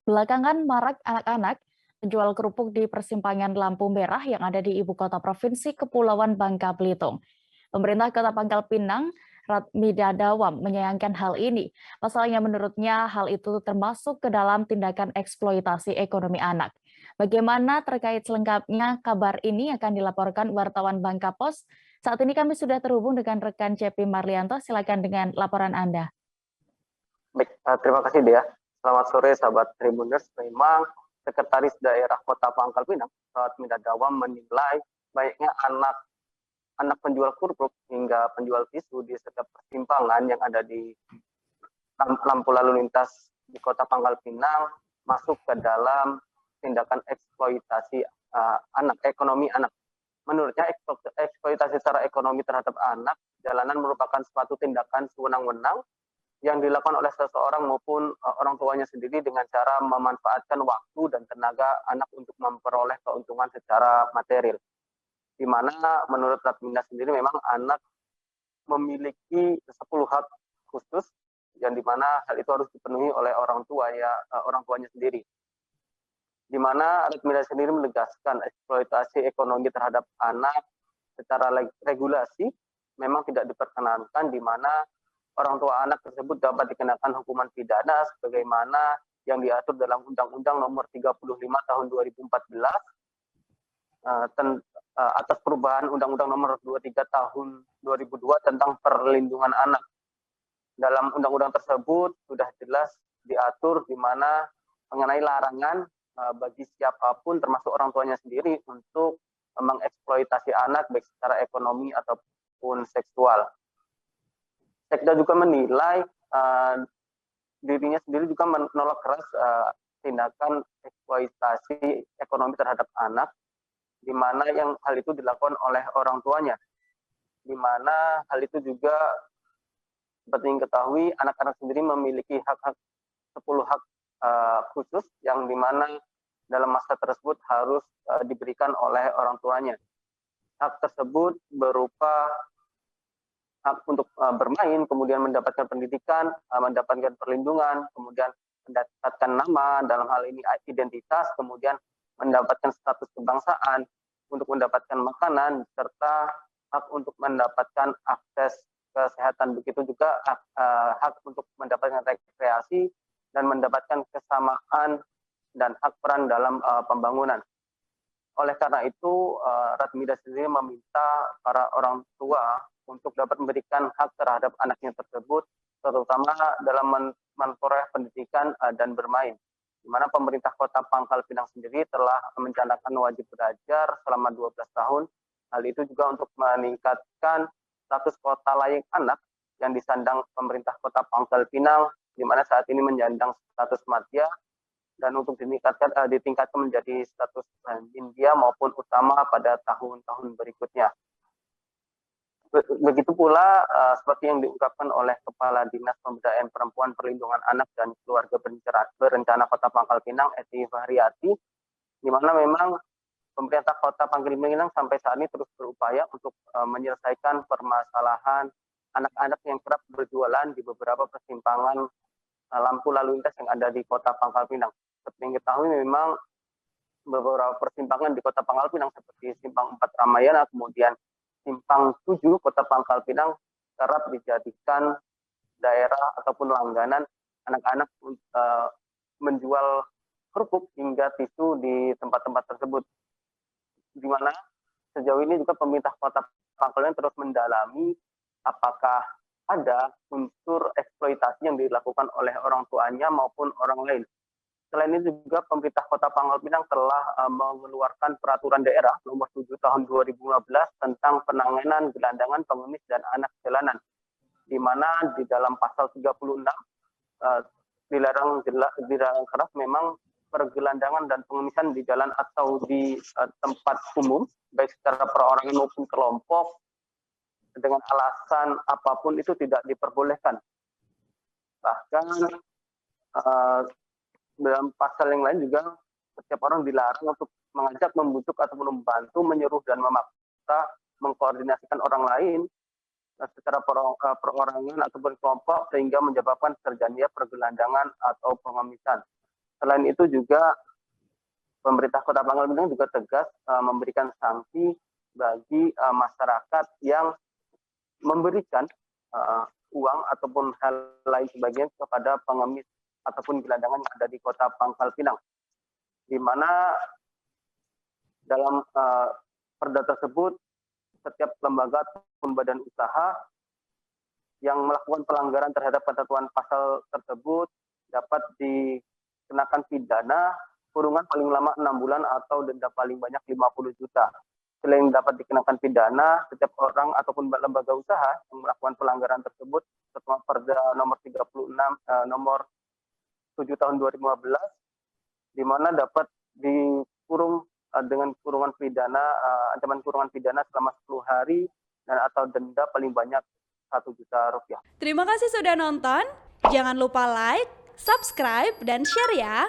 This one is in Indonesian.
Belakangan marak anak-anak menjual kerupuk di persimpangan lampu merah yang ada di ibu kota provinsi Kepulauan Bangka Belitung. Pemerintah Kota Pangkal Pinang, Radmida Dawam, menyayangkan hal ini. Pasalnya menurutnya hal itu termasuk ke dalam tindakan eksploitasi ekonomi anak. Bagaimana terkait selengkapnya kabar ini akan dilaporkan wartawan Bangka Pos. Saat ini kami sudah terhubung dengan rekan CP Marlianto. Silakan dengan laporan Anda. Baik, terima kasih Dea. Selamat sore sahabat Tribuners. Memang Sekretaris Daerah Kota Pangkal Pinang, Radmida Dawam, menilai banyaknya anak penjual kerupuk hingga penjual tisu di setiap persimpangan yang ada di lampu lalu lintas di Kota Pangkal Pinang masuk ke dalam tindakan eksploitasi ekonomi anak. Menurutnya eksploitasi secara ekonomi terhadap anak jalanan merupakan suatu tindakan sewenang-wenang yang dilakukan oleh seseorang maupun orang tuanya sendiri dengan cara memanfaatkan waktu dan tenaga anak untuk memperoleh keuntungan secara material. Di mana menurut Radmina sendiri memang anak memiliki 10 hak khusus yang dimana hal itu harus dipenuhi oleh orang tuanya sendiri. Di mana Radmina sendiri menegaskan eksploitasi ekonomi terhadap anak secara regulasi memang tidak diperkenankan, di mana orang tua anak tersebut dapat dikenakan hukuman pidana sebagaimana yang diatur dalam Undang-Undang Nomor 35 Tahun 2014 atas perubahan Undang-Undang Nomor 23 Tahun 2002 tentang perlindungan anak. Dalam undang-undang tersebut sudah jelas diatur di mana mengenai larangan bagi siapapun termasuk orang tuanya sendiri untuk mengeksploitasi anak baik secara ekonomi ataupun seksual. Sekda juga menilai dirinya sendiri juga menolak keras tindakan eksploitasi ekonomi terhadap anak, di mana yang hal itu dilakukan oleh orang tuanya, di mana hal itu juga seperti yang ketahui anak-anak sendiri memiliki 10 hak khusus yang dimana dalam masa tersebut harus diberikan oleh orang tuanya. Hak tersebut berupa hak untuk bermain, kemudian mendapatkan pendidikan, mendapatkan perlindungan, kemudian mendapatkan nama, dalam hal ini identitas, kemudian mendapatkan status kebangsaan, untuk mendapatkan makanan, serta hak untuk mendapatkan akses kesehatan. Begitu juga hak untuk mendapatkan rekreasi dan mendapatkan kesamaan dan hak peran dalam pembangunan. Oleh karena itu, Radmida sendiri meminta para orang tua untuk dapat memberikan hak terhadap anaknya tersebut, terutama dalam memperoleh pendidikan dan bermain. Di mana pemerintah Kota Pangkal Pinang sendiri telah mencanangkan wajib belajar selama 12 tahun. Hal itu juga untuk meningkatkan status kota layak anak yang disandang pemerintah Kota Pangkal Pinang, di mana saat ini menyandang status madya, dan untuk ditingkatkan menjadi status India maupun utama pada tahun-tahun berikutnya. Begitu pula seperti yang diungkapkan oleh Kepala Dinas Pemberdayaan Perempuan, Perlindungan Anak dan Keluarga Berencana Kota Pangkal Pinang, Eti Fahriati, di mana memang pemerintah Kota Pangkal Pinang sampai saat ini terus berupaya untuk menyelesaikan permasalahan anak-anak yang kerap berjualan di beberapa persimpangan lampu lalu lintas yang ada di Kota Pangkal Pinang. Seperti yang ketahui memang beberapa persimpangan di Kota Pangkal Pinang seperti Simpang 4 Ramayana, kemudian Simpang 7 Kota Pangkal Pinang kerap dijadikan daerah ataupun langganan anak-anak menjual kerupuk hingga tisu di tempat-tempat tersebut. Di mana sejauh ini juga pemerintah Kota Pangkal Pinang terus mendalami apakah ada unsur eksploitasi yang dilakukan oleh orang tuanya maupun orang lain. Selain itu juga pemerintah Kota Pangkal Pinang telah mengeluarkan peraturan daerah nomor 7 tahun 2015 tentang penanganan gelandangan, pengemis, dan anak jalanan, di mana di dalam pasal 36 dilarang keras memang pergelandangan dan pengemisan di jalan atau di tempat umum, baik secara perorangan maupun kelompok, dengan alasan apapun itu tidak diperbolehkan. Bahkan dalam pasal yang lain juga setiap orang dilarang untuk mengajak, membujuk ataupun membantu, menyuruh dan memaksa mengkoordinasikan orang lain secara perorangan ataupun kelompok sehingga menyebabkan terjadinya pergelandangan atau pengemisan. Selain itu juga pemerintah Kota Pangkal Pinang juga tegas memberikan sanksi bagi masyarakat yang memberikan uang ataupun hal lain sebagainya kepada pengemis ataupun gelandangan yang ada di Kota Pangkal Pinang, di mana dalam perda tersebut setiap lembaga ataupun badan usaha yang melakukan pelanggaran terhadap ketentuan pasal tersebut dapat dikenakan pidana kurungan paling lama 6 bulan atau denda paling banyak 50 juta. Selain dapat dikenakan pidana, setiap orang ataupun lembaga usaha yang melakukan pelanggaran tersebut setelah Perda nomor 36 nomor 7 tahun 2015, di mana dapat dikurung dengan kurungan pidana, ancaman kurungan pidana selama 10 hari dan atau denda paling banyak 1 juta rupiah. Terima kasih sudah nonton. Jangan lupa like, subscribe, dan share ya.